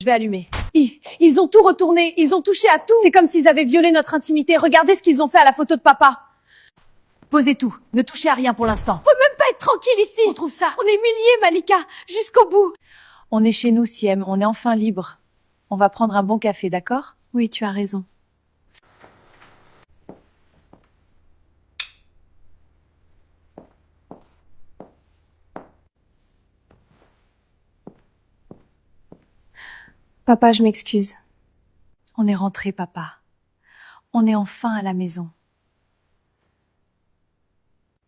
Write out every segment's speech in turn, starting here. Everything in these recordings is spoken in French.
Je vais allumer. Ils ont tout retourné, ils ont touché à tout. C'est comme s'ils avaient violé notre intimité. Regardez ce qu'ils ont fait à la photo de papa. Posez tout, ne touchez à rien pour l'instant. On peut même pas être tranquille ici. On trouve ça. On est milliers, Malika, jusqu'au bout. On est chez nous, Siem, on est enfin libre. On va prendre un bon café, d'accord? Oui, tu as raison. Papa, je m'excuse. On est rentré, papa. On est enfin à la maison.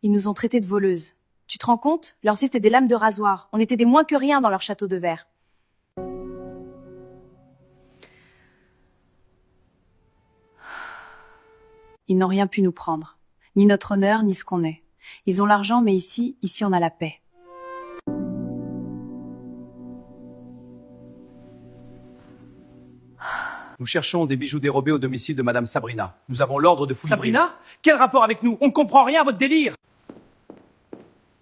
Ils nous ont traités de voleuses. Tu te rends compte? Leurs yeux, c'était des lames de rasoir. On était des moins que rien dans leur château de verre. Ils n'ont rien pu nous prendre. Ni notre honneur, ni ce qu'on est. Ils ont l'argent, mais ici on a la paix. Nous cherchons des bijoux dérobés au domicile de Madame Sabrina. Nous avons l'ordre de fouiller. Sabrina? Quel rapport avec nous? On ne comprend rien à votre délire.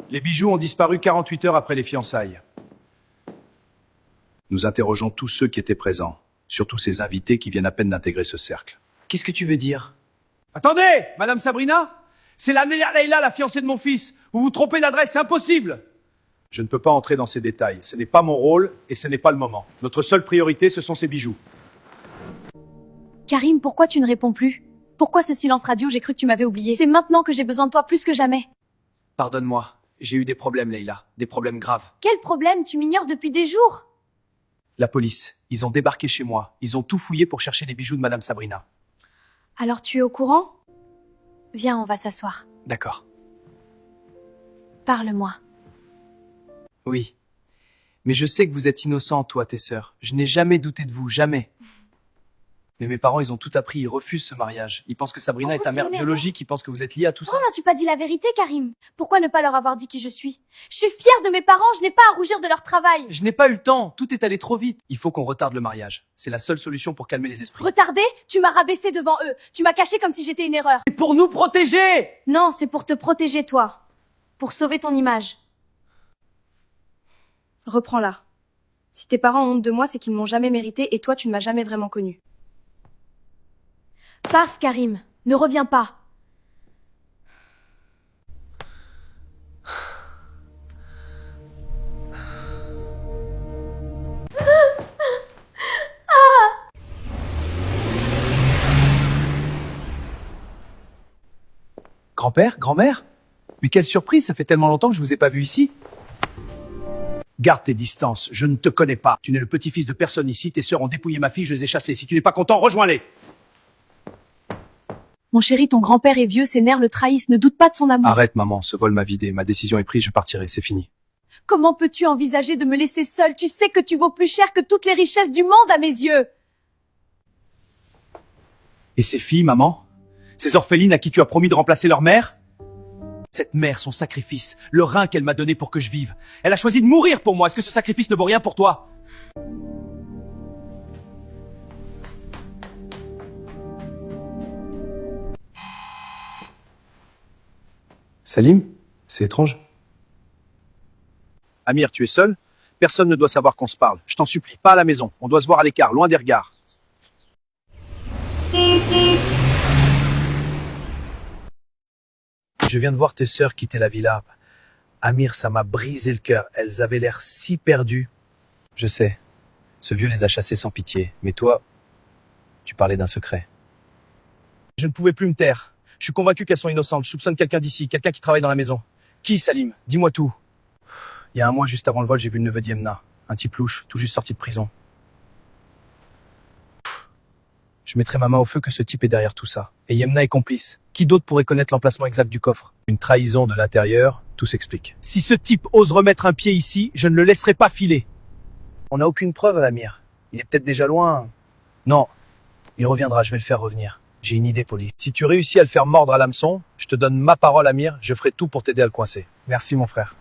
Les bijoux ont disparu 48 heures après les fiançailles. Nous interrogeons tous ceux qui étaient présents, surtout ces invités qui viennent à peine d'intégrer ce cercle. Qu'est-ce que tu veux dire? Attendez, Madame Sabrina? C'est la Leïla, la fiancée de mon fils. Vous vous trompez d'adresse, c'est impossible. Je ne peux pas entrer dans ces détails. Ce n'est pas mon rôle et ce n'est pas le moment. Notre seule priorité, ce sont ces bijoux. Karim, pourquoi tu ne réponds plus? Pourquoi ce silence radio? J'ai cru que tu m'avais oublié. C'est maintenant que j'ai besoin de toi plus que jamais. Pardonne-moi, j'ai eu des problèmes, Leïla. Des problèmes graves. Quel problème? Tu m'ignores depuis des jours. La police, ils ont débarqué chez moi. Ils ont tout fouillé pour chercher les bijoux de Madame Sabrina. Alors tu es au courant? Viens, on va s'asseoir. D'accord. Parle-moi. Oui. Mais je sais que vous êtes innocents, toi, tes sœurs. Je n'ai jamais douté de vous, jamais. Mais mes parents, ils ont tout appris, ils refusent ce mariage. Ils pensent que Sabrina est ta mère biologique, ils pensent que vous êtes liés à tout ça. Pourquoi n'as-tu pas dit la vérité, Karim? Pourquoi ne pas leur avoir dit qui je suis? Je suis fière de mes parents, je n'ai pas à rougir de leur travail. Je n'ai pas eu le temps, tout est allé trop vite. Il faut qu'on retarde le mariage. C'est la seule solution pour calmer les esprits. Retardé? Tu m'as rabaissé devant eux. Tu m'as caché comme si j'étais une erreur. C'est pour nous protéger! Non, c'est pour te protéger, toi. Pour sauver ton image. Reprends-la. Si tes parents ont honte de moi, c'est qu'ils ne m'ont jamais mérité et toi, tu ne m'as jamais vraiment connue. Pars, Karim. Ne reviens pas. Grand-père? Grand-mère? Mais quelle surprise, ça fait tellement longtemps que je vous ai pas vu ici. Garde tes distances, je ne te connais pas. Tu n'es le petit-fils de personne ici, tes sœurs ont dépouillé ma fille, je les ai chassées. Si tu n'es pas content, rejoins-les. Mon chéri, ton grand-père est vieux, ses nerfs le trahissent, ne doute pas de son amour. Arrête, maman, ce vol m'a vidé. Ma décision est prise, je partirai, c'est fini. Comment peux-tu envisager de me laisser seule? Tu sais que tu vaux plus cher que toutes les richesses du monde à mes yeux. Et ces filles, maman? Ces orphelines à qui tu as promis de remplacer leur mère? Cette mère, son sacrifice, le rein qu'elle m'a donné pour que je vive. Elle a choisi de mourir pour moi. Est-ce que ce sacrifice ne vaut rien pour toi? Salim? C'est étrange. Amir, tu es seul? Personne ne doit savoir qu'on se parle. Je t'en supplie, pas à la maison. On doit se voir à l'écart, loin des regards. Je viens de voir tes sœurs quitter la villa. Amir, ça m'a brisé le cœur. Elles avaient l'air si perdues. Je sais. Ce vieux les a chassées sans pitié. Mais toi, tu parlais d'un secret. Je ne pouvais plus me taire. Je suis convaincu qu'elles sont innocentes. Je soupçonne quelqu'un d'ici, quelqu'un qui travaille dans la maison. Qui, Salim? Dis-moi tout. Il y a un mois, juste avant le vol, j'ai vu le neveu d'Yemna. Un type louche, tout juste sorti de prison. Je mettrai ma main au feu que ce type est derrière tout ça. Et Yemna est complice. Qui d'autre pourrait connaître l'emplacement exact du coffre? Une trahison de l'intérieur, tout s'explique. Si ce type ose remettre un pied ici, je ne le laisserai pas filer. On n'a aucune preuve, Amir. Il est peut-être déjà loin. Non, il reviendra, je vais le faire revenir. J'ai une idée, Polly. Si tu réussis à le faire mordre à l'hameçon, je te donne ma parole, Amir, je ferai tout pour t'aider à le coincer. Merci, mon frère.